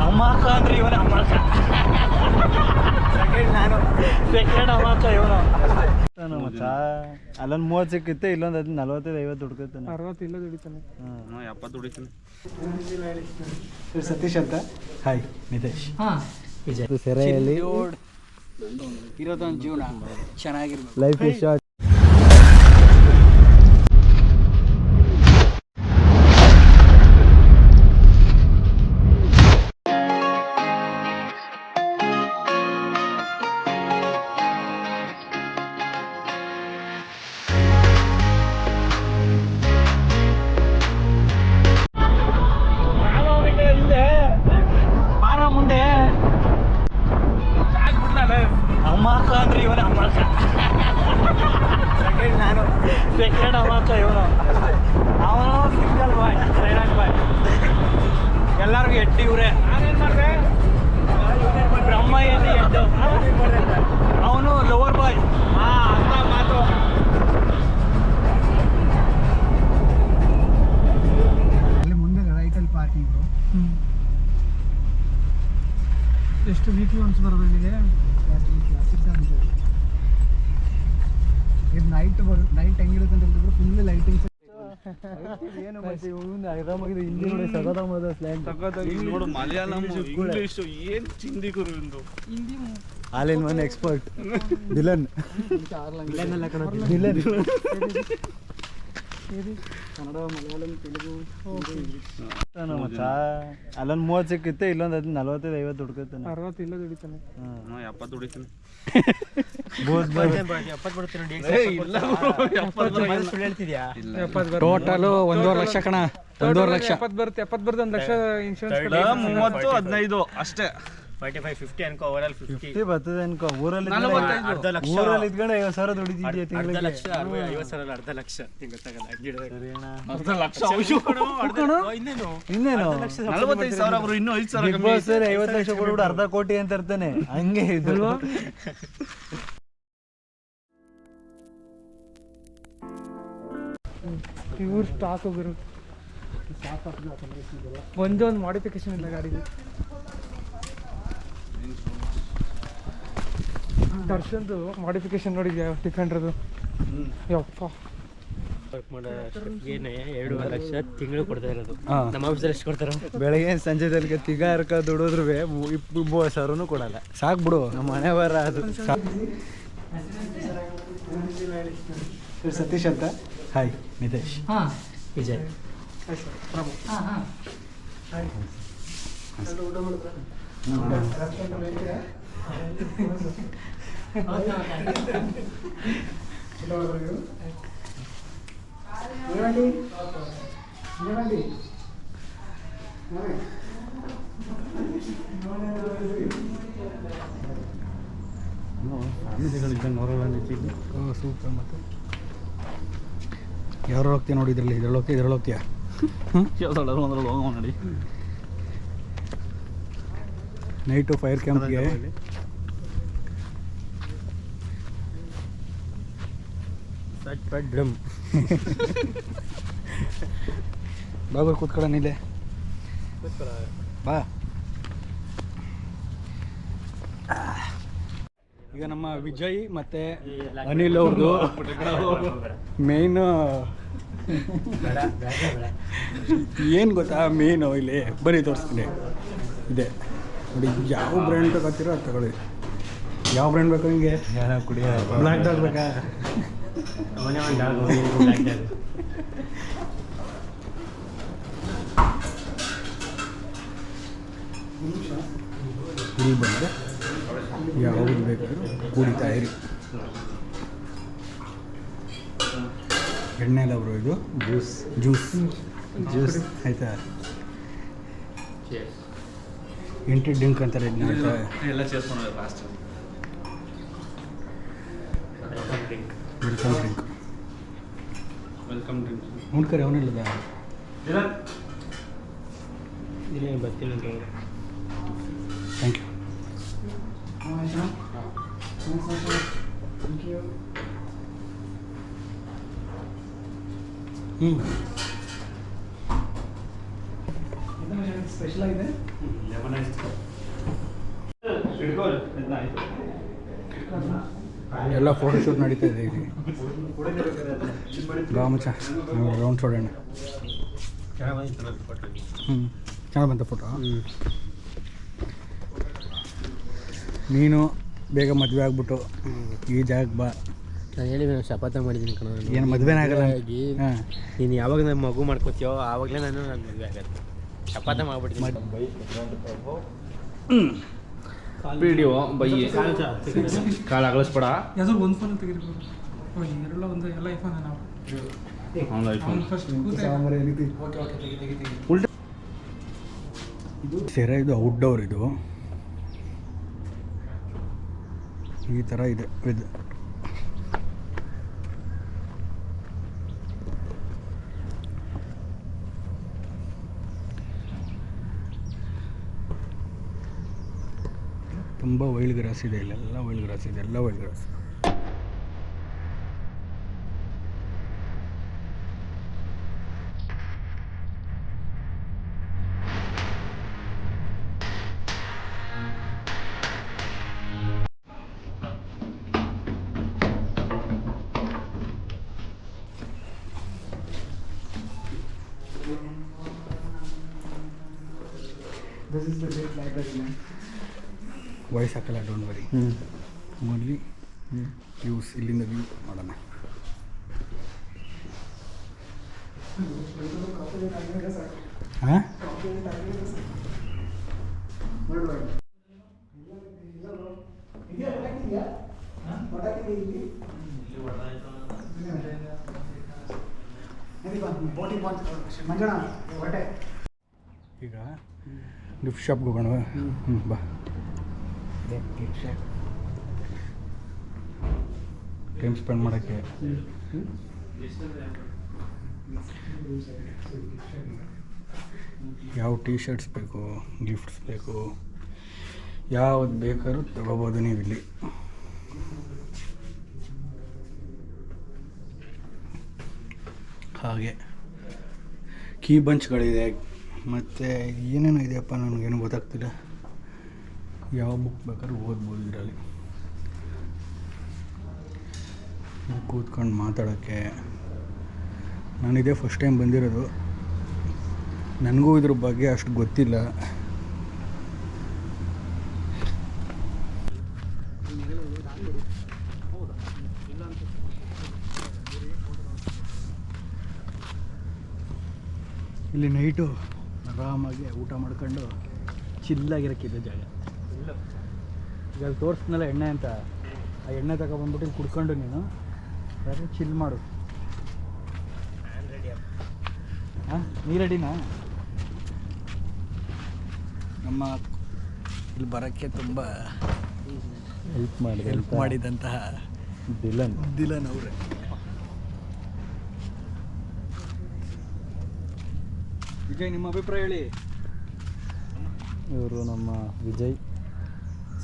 ಅಮಾಕ ಅಂದ್ರೆ ಇವನ ಅಮಾಕ, ಸೆಕೆಂಡ್ ಅಮಾಕ ಇವನು. ಮಚ್ಚ ಅಲ್ಲೊಂದು 30 ಸಿಕ್ಕಿತ್ತೆ, ಇಲ್ಲೊಂದು 45-50 ಹುಡ್ಕೈತಾನೆ. 60 ಇಲ್ಲ ದುಡಿತಾನೆ. 70 ದುಡಿತಾನೆ. ಸತೀಶ್ ಅಂತ. ಹಾಯ್ ನಿತೇಶ್. ವಿಜಯ್. ಸೆರೆಯಲ್ಲಿ ಇರೋದೊಂದು ಜೀವನ ಚೆನ್ನಾಗಿರ್ಬೇಕು. Life is short. ಅಮಾಕ ಅಂದ್ರೆ ಇವನ ಅಮಾಕ, ಸೆಕೆಂಡ್ ಅಮಾಕ ಇವನು. ಅವನು ಸಿಂಗಲ್ ಬಾಯ್, ಸೈಲೆಂಟ್ ಬಾಯ್, ಎಲ್ಲರಿಗೂ ಎಟ್ಟಿ ಇವ್ರೆ. ಬ್ರಹ್ಮ ಏನು ಎಟ್ಟು, ಅವನು ಲೋವರ್ ಬಾಯ್. ಅಂತ ಮಾತು. ಅಲ್ಲಿ ಮುಂದೆ ರೈಟಲ್ಲಿ ಪಾರ್ಕಿಂಗ್. ಎಷ್ಟು ವೀಕ್ಲಿ ಒನ್ಸ್ ಬರೋದು ಇಲ್ಲಿಗೆ? ಇದು ನೈಟ್ ಹೆಂಗಿರುತ್ತೆ ಅಂತ ಹೇಳಿದ್ರು, ಫುಲ್ ಲೈಟಿಂಗ್ಸ್. ಏನು ಆರಾಮಾಗಿದೆ. ಹಿಂದಿ ನೋಡಿ ಸಗದಾಮದ ಸ್ಲ್ಯಾಂಗ್. ನೋಡು ಮಲಯಾಳಂ, ಇಂಗ್ಲಿಷ್ ಏನ್ ಚಿಂದಿ ಗುರು ಇಂದು. All in one expert. Villain villain. Kannada, Malayalam, Telugu, ಮಚ್ಚ ಅಲ್ಲೊಂದು 30 ಸಿಕ್ಕಿತ್ತೆ, ಇಲ್ಲೊಂದು 45-50 ಹುಡ್ಕೈತಾನೆ. 60 ಇಲ್ಲ ದುಡಿತಾನೆ. 70 ದುಡಿತಾನೆ. ಟೋಟಲು 1.5 ಲಕ್ಷ ಕಣ. 1.5 ಲಕ್ಷ. 70 ಬರುತ್ತೆ. 1 ಲಕ್ಷ ಇನ್ಶೂರೆನ್ಸ್. 30-15 ಅಷ್ಟೇ. 45-50 ಅನ್ಕೋ. ಓವರಾಲ್ 50 ಬರ್ತದೆ ಅನ್ಕೋ. ಊರಲ್ಲಿ ಅರ್ಧ ಲಕ್ಷ, ಊರಲ್ಲಿ ಇದ್ಕೊಂಡು 50,000 ದುಡಿತಿದ್ಯಾ ಅರ್ಧ ತಿಂಗಳಿಗೆ. ಲಕ್ಷ 50,000 ಅರ್ಧ ಲಕ್ಷ ಗೊತ್ತಾಗಲ್ಲ. ಅರ್ಧ ಲಕ್ಷ ಇನ್ನೇನು 45,000 ಅವರು ಇನ್ನೂ 5,000 ಬಿಗ್ ಬಾಸ್ 50 ಲಕ್ಷ ಕೊಡ್ಬಿಟ್ಟು ಅರ್ಧ ಕೋಟಿ ಅಂತ ಇರ್ತಾನೆ. ಹಂಗೆ ಇದು. ಪ್ಯೂರ್ ಸ್ಟಾಕ್ ಹೋಗಿರು. ಒಂದೊಂದು ಮಾಡಿಫಿಕೇಶನ್ ಇಲ್ಲ ಗಾಡಿಗೆ. ದರ್ಶನ್ದು ಮಾಡಿಫಿಕೇಶನ್ ನೋಡಿದ್ಯಾ ಡಿಫೆಂಡ್ರದು? ಯಪ್ಪ, ವರ್ಕ್ ಮಾಡೋ ಏನೇ 2.5 ಲಕ್ಷ ತಿಂಗಳು ಕೊಡ್ತಾ ಇರೋದು. ನಮ್ಮ ಆಫೀಸಲ್ಲಿ ಎಷ್ಟು ಕೊಡ್ತಾರ? ಬೆಳಗ್ಗೆ ಸಂಜೆ ತನಕ ತಿಗ ಹರ್ಕ ದುಡಿದ್ರು 30,000 ಕೊಡಲ್ಲ. ಸಾಕು ಬಿಡು, ನಮ್ಮ ಮನೆ ಬರ ಅದು. ಸತೀಶ್ ಅಂತ. ಹಾಯ್ ನಿತೇಶ್. ವಿಜಯ್. ಸೂಪರ್. ಮತ್ತು ಯಾರು ಹೋಗ್ತೀಯ ನೋಡಿ, ಇದ್ರಲ್ಲಿ ಹೋಗ್ತೀಯ. ನೋಡಿ ನೈಟು ಫೈರ್ ಕ್ಯಾಂಪ್ಗೆ ಡ್ರಮ್ ಬಾಬಾ ಕೂತ್ಕೊಳ್ಳೋನಿಲ್ಲ. ಬಾ. ಈಗ ನಮ್ಮ ವಿಜಯ್ ಮತ್ತು ಅನಿಲ್ ಅವ್ರದ್ದು ಮೇಯ್ನು ಏನು ಗೊತ್ತಾ, ಮೇಯ್ನು ಇಲ್ಲಿ ಬರೀ ತೋರಿಸ್ತೀನಿ ಇದೆ ನೋಡಿ. ಯಾವ ಬ್ರ್ಯಾಂಡ್ ತಗೋತೀರೋ ಅದು ತಗೊಳ್ಳಿ. ಯಾವ ಬ್ರ್ಯಾಂಡ್ ಬೇಕು ನಿಮಗೆ? ಬ್ಲ್ಯಾಕ್ ಡಾಗ್ ಬೇಕಾ? ಕುಡಿ ಬಂದರೆ ಯಾವುದು ಬೇಕಾದರೂ ಕುಡಿತಾ ಇರಿ. ಎಣ್ಣೆ ಅಲ್ಲ ಬ್ರೋ, ಇದು ಜ್ಯೂಸ್ ಆಯಿತಾ? ಎಂಟ್ರಿ ಡ್ರಿಂಕ್ ಅಂತಾರೆ ಇದನ್ನ. ಎಲ್ಲ ಸೇರ್ಸ್ಕೊಂಡು ಲಾಸ್ಟ್ ವೆಲ್ಕಮ್ ಡ್ರಿಂಕ್ ನೋಡ್ಕರಿ ಅವನಿಲ್ಲದ ಬರ್ತೀನಿ. Thank you. ಸ್ಪೆಷಲ್ ಆಗಿದೆ. ಎಲ್ಲ ಫೋಟೋಶೂಟ್ ನಡೀತಾ ಇದೆ ಇಲ್ಲಿ. ಮಚ್ಚ ರೌಂಡ್ ಹೊಡೋಣ. ಚೆನ್ನಾಗಿ ಬಂತ ಫೋಟೋ. ನೀನು ಬೇಗ ಮದುವೆ ಆಗ್ಬಿಟ್ಟು ಈ ಜಾಗಕ್ಕೆ ಬಾ. ನಾನು ಹೇಳಿ ನಾನು ಶಪಥ ಮಾಡಿದ್ದೀನಿ ಕಣ. ಏನು ಮದುವೆನೇ ಆಗಲ್ಲ. ಹಾಂ, ನೀನು ಯಾವಾಗ ನನ್ನ ಮಗು ಮಾಡ್ಕೋತೀಯೋ ಆವಾಗಲೇ ನಾನು ಮದುವೆ ಆಗುತ್ತೆ. ಶಪಥ ಮಾಡ್ಬಿಡ್ತೀನಿ. ವಿಡಿಯೋ ಬೈ ಕಾಲು ಅಗಲಿಸ್ಬೇಡ. ಯಾವ್ದಾದ್ರು ಒಂದು ಫೋನ್ ತೆಗಿರ್ಬೋದು. ಎಲ್ಲ ಒಂದು ಎಲ್ಲ ಐಫೋನ್ ನಾವು ಫಸ್ಟ್ ಇದು ಸೆರೆ, ಇದು ಔಟ್ಡೋರ್. ಇದು ಈ ಥರ ಇದೆ ವಿದ್ ತುಂಬ ವೈಲ್ಡ್ ಗ್ರಾಸ್ ಇದೆ. ಇಲ್ಲೆಲ್ಲ ವೈಲ್ಡ್ ಗ್ರಾಸ್ ಇದೆ, ಎಲ್ಲ wild grass. This is the big library, man. Voice ಹಾಕಲ್ಲ, ಡೋಂಟ್ ವರಿ. Only views. ಇಲ್ಲಿಂದ ವ್ಯೂ ಮಾಡೋಣ. ಹಾಂ, ಈಗ ಗಿಫ್ಟ್ ಶಾಪ್ಗೆ ಹೋಗೋಣ. ಬಾ. ಟೈಮ್ ಸ್ಪೆಂಡ್ ಮಾಡೋಕ್ಕೆ. ಯಾವ ಟೀ ಶರ್ಟ್ಸ್ ಬೇಕು, ಗಿಫ್ಟ್ಸ್ ಬೇಕು, ಯಾವ್ದು ಬೇಕಾದ್ರೂ ತಗೋಬೋದು ನೀವು ಇಲ್ಲಿ. ಹಾಗೆ ಕೀ ಬಂಚ್ಗಳಿದೆ, ಮತ್ತು ಏನೇನೋ ಇದೆಯಪ್ಪ, ನನಗೇನು ಗೊತ್ತಾಗ್ತಿಲ್ಲ. ಯಾವ ಬುಕ್ ಬೇಕಾದ್ರೂ ಓದ್ಬೋದು ಇದರಲ್ಲಿ. ಕೂತ್ಕೊಂಡು ಮಾತಾಡೋಕ್ಕೆ. ನಾನಿದೆ ಫಸ್ಟ್ ಟೈಮ್ ಬಂದಿರೋದು, ನನಗೂ ಇದ್ರ ಬಗ್ಗೆ ಅಷ್ಟು ಗೊತ್ತಿಲ್ಲ. ಇಲ್ಲಿ ನೈಟು ಆರಾಮಾಗಿ ಊಟ ಮಾಡ್ಕೊಂಡು ಚಿಲ್ಲಾಗಿರೋಕ್ಕಿದೆ ಜಾಗ. ಈಗ ತೋರಿಸ್ನಲ್ಲ ಎಣ್ಣೆ ಅಂತ, ಆ ಎಣ್ಣೆ ತಗೊಬಂದ್ಬಿಟ್ಟು ಇಲ್ಲಿ ಕುಡ್ಕೊಂಡು ನೀನು ಸರಿ ಚಿಲ್ ಮಾಡು. ಹಾಂ, ನೀ ರೆಡಿನಾ? ನಮ್ಮ ಇಲ್ಲಿ ಬರೋಕ್ಕೆ ತುಂಬ ಹೆಲ್ಪ್ ಮಾಡಿದಂತಹ ದಿಲನ್ ಅವರೇ. ವಿಜಯ್, ನಿಮ್ಮ ಅಭಿಪ್ರಾಯ ಹೇಳಿ. ಇವರು ನಮ್ಮ ವಿಜಯ್,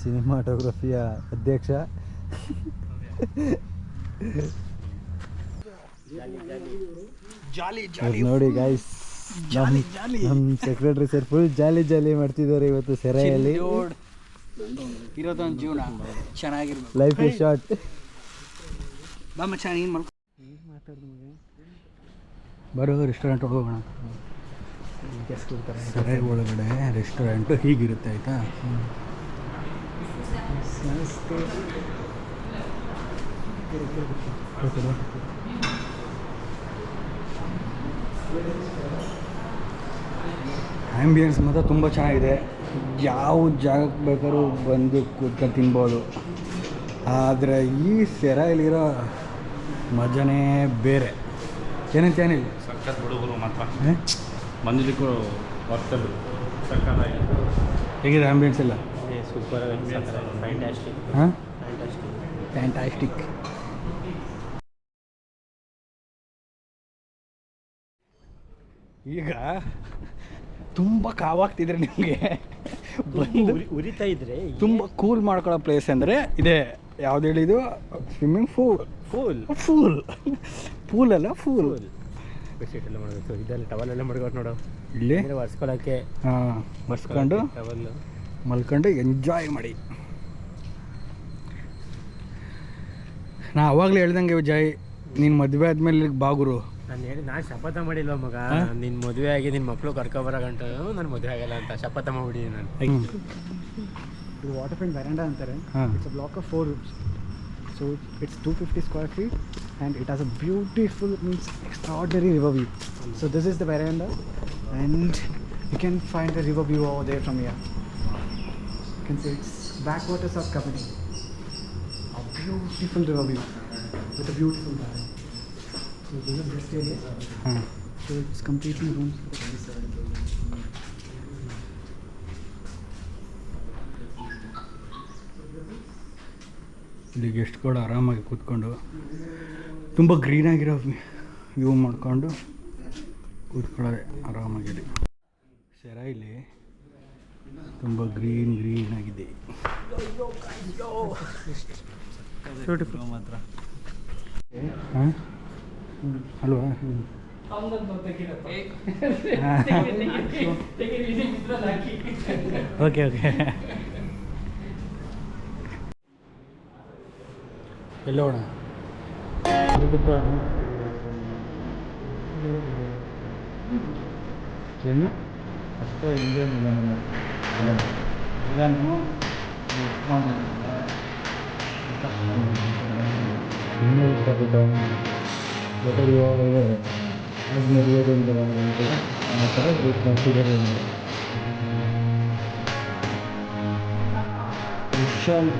ಸಿನಿಮಾಟೋಗ್ರಫಿಯ ಅಧ್ಯಕ್ಷ. ಇವ್ರು ನೋಡಿ ಗಾಯ್ಸ್, ನಮ್ಮ ಸೆಕ್ರೆಟರಿ ಸರ್ ಫುಲ್ ಜಾಲಿ ಮಾಡ್ತಿದ್ದಾರೆ ಇವತ್ತು ಸೆರೆಯಲ್ಲಿ. ಇರೋದೊಂದು ಜೀವನ ಚೆನ್ನಾಗಿರ್ಬೇಕು. Life is short. ಬಾ ಮಚ್ಚ, ನೀನು ಬರೋ ರೆಸ್ಟೋರೆಂಟ್ ಹೋಗೋಣ. ಸೆರೆ ಒಳಗಡೆ ರೆಸ್ಟೋರೆಂಟು ಹೀಗಿರುತ್ತೆ, ಆಯಿತಾ? ಆ್ಯಂಬಿಯನ್ಸ್ ಮಾತ್ರ ತುಂಬ ಚೆನ್ನಾಗಿದೆ. ಯಾವ ಜಾಗಕ್ಕೆ ಬೇಕಾದ್ರೂ ಬಂದು ಕೂತ್ಕೊಂಡು ತಿನ್ಬೋದು. ಆದರೆ ಈ ಸೆರೆಯಲ್ಲಿರೋ ಮಜಾನೇ ಬೇರೆ. ಏನಂತೇನಿಲ್ಲ, ಸಕ್ಕತ್ ಹುಡುಗರು ಮಾತ್ರ ಮಂಜಲಿಕ್ಕೂ ವರ್ತರು ಸಕ್ಕತ್ತಾಗಿ. ಹೇಗಿದೆ ಆ್ಯಂಬಿಯನ್ಸ್ ಎಲ್ಲ? Super, fantastic. ಹಾಂ, ಫ್ಯಾಂಟಾಸ್ಟಿಕ್. ಈಗ ತುಂಬ ಕಾವಾಗ್ತಿದ್ರೆ ನಿಮಗೆ ಬಂದು ಉರಿತಾ ಇದ್ರೆ ತುಂಬ ಕೂಲ್ ಮಾಡ್ಕೊಳ್ಳೋ ಪ್ಲೇಸ್ ಅಂದರೆ ಇದೆ. ಯಾವ್ದು ಹೇಳಿದು? ಸ್ವಿಮ್ಮಿಂಗ್ ಪೂಲಲ್ಲ, ಫೂಲ್. ಬೆಡ್ಶೀಟ್ ಎಲ್ಲ ಮಾಡಬೇಕು, ಇದೆಲ್ಲ ಟವಲ್ ಎಲ್ಲ ಮಾಡ್ಕೊಂಡು ನೋಡು. ಇಲ್ಲಿ ಒರೆಸ್ಕೊಳ್ಳೋಕ್ಕೆ ಹಾಂ, ಒರೆಸ್ಕೊಂಡು ಟವಲ್ ಮಲ್ಕೊಂಡು ಎಂಜಾಯ್ ಮಾಡಿ. ನಾ ಅವಾಗಲೇ ಹೇಳ್ದಂಗೆ ಜೈ ನೀನು ಮದುವೆ ಆದಮೇಲೆ ಇಲ್ಲಿಗೆ ಬಾಗುರು. ನಾನು ಶಪಥ ಮಾಡಿಲ್ವ ಮಗ, ನಿನ್ನ ಮದುವೆ ಆಗಿ ನಿನ್ನ ಮಕ್ಕಳು ಕರ್ಕೊಬರೋ ಗಂಟ ನಾನು ಮದುವೆ ಆಗಲ್ಲ ಅಂತ ಶಪಥ ಮಾಡ್ಬಿಟ್ಟಿದ್ದೀನಿ ನಾನು. ಇದು ವಾಟರ್ ಫ್ರಂಟ್ ವೆರಾಂಡಾ ಅಂತಾರೆ. It's a block of 4 rooms. So it's 250 square feet and it has a beautiful, means extraordinary river view. So this is the veranda and you can find the river view over there from here. You can see it's backwaters of Kabini. A beautiful river view with a beautiful garden. So this is guest area. So it's completely rooms for 27 people. ಇಲ್ಲಿ ಗೆಸ್ಟ್ಗಳು ಆರಾಮಾಗಿ ಕೂತ್ಕೊಂಡು ತುಂಬ ಗ್ರೀನಾಗಿರೋ view ಮಾಡಿಕೊಂಡು ಕೂತ್ಕೊಳ್ಳೋದೆ ಆರಾಮಾಗಿ. ಸರ ಇಲ್ಲಿ ತುಂಬ green ಆಗಿದೆ. ಮಾತ್ರ ಹಾಂ ಅಲ್ವಾ? Okay okay. ಎಲ್ಲೋಣ ಏನು ಅಷ್ಟೇ ಹಿಂಗೆ ವಿಶಾಲ್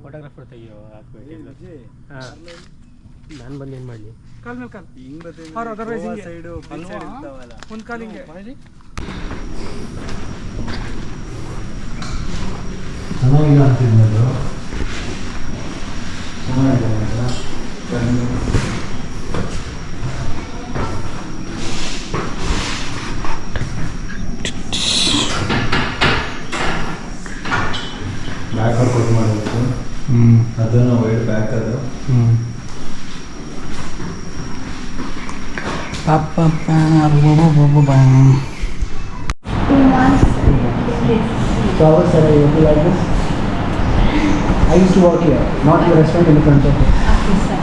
ಫೋಟೋಗ್ರಾಫರ್ ತೆಗಿಯೋ ಹಾಕ್ಬೇಕು. ಹಾಂ ನಾನು ಬಂದು ಏನು ಮಾಡಲಿ? ಕಾಲ್ ಮೇಲೆ ಕಾಲ್ ಹಿಂಗೆ ಅವ್ರು ಅದರ್ವೈಸ್ ಹಿಂಗೆ ಸೈಡು ಇರ್ತಾವಲ್ಲ ಒಂದು ಕಾಲ್ ಹಿಂಗೆ ಚೆನ್ನಾಗಿಲ್ಲ ಅಂತಿದ್ದು ಚೆನ್ನಾಗಿದೆ. ಬ್ಯಾಕ್ ಕೊಟ್ಟು ಮಾಡಬೇಕು. ಅದನ್ನು ವೈಡ್ ಬ್ಯಾಕ್ ಅದು Flowers that are open like this. I used to work here, not the restaurant in the front of it. Okay, sir.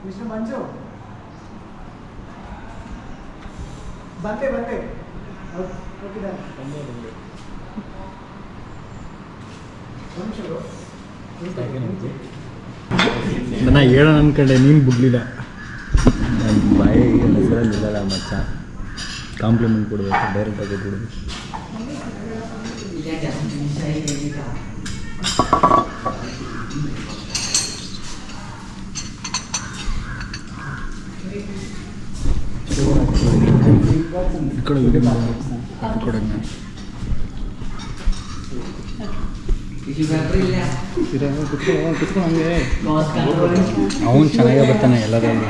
Mr. Manju. Bande. Okay, done. ನನ್ನ ಹೇಳೋಣ ಅನ್ಕೊಂಡೆ, ನೀನು ಬುಗ್ಲಿಲ್ಲ. ನನ್ನ ಬಾಯಿ ಹೆಸರಲ್ಲಿ ಇಲ್ಲಲ್ಲ ಮಚ್ಚ. ಕಾಂಪ್ಲಿಮೆಂಟ್ ಕೊಡಬೇಕು, ಡೈರೆಕ್ಟಾಗಿ ಕೊಡಬೇಕು. ಅವನು ಚೆನ್ನಾಗೇ ಬರ್ತಾನೆ ಎಲ್ಲದರಲ್ಲಿ.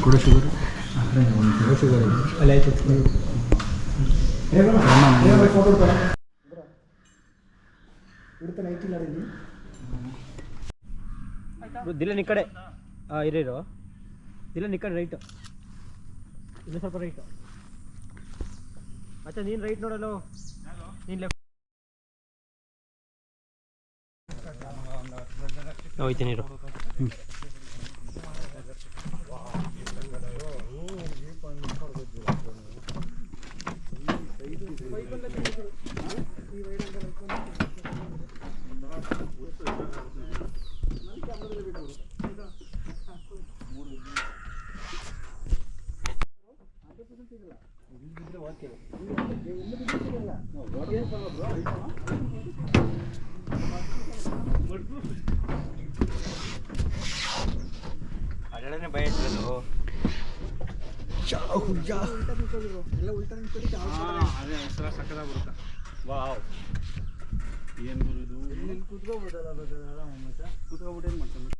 ಕೂಡ ಶುಗರ್ ಅಲ್ಲ ಆಯ್ತು. ದಿಲ್ಲ ಈ ಕಡೆ ಇರೋ ದಿಲ್ಲ ಈ ಕಡೆ ರೈಟ್, ಇನ್ನೂ ಸ್ವಲ್ಪ ರೈಟ್. ಅಚ್ಚಾ ನೀನು ರೈಟ್ ನೋಡಲು, ನೀನು ಲೆಫ್ಟ್. ಹೋಯ್ತೀನಿ ಇರೋ. ಅಡಳನೆ ಭಯ ಇತ್ತು ಅದೇ ಹೆಸರ ಸಕ್ಕದಾಗ ಬರುತ್ತಾ ವಾವ್ ಏನು ಗುರು ಇದು ಕೂತ್ಕೋಬೋದಲ್ಲ ಬೇಕಾದ್ರೆ ಆರಾಮ ಮತ್ತೆ ಕೂತ್ಕೊಬಿಟ್ಟು ಏನು ಮಾಡ್ತಾನೆ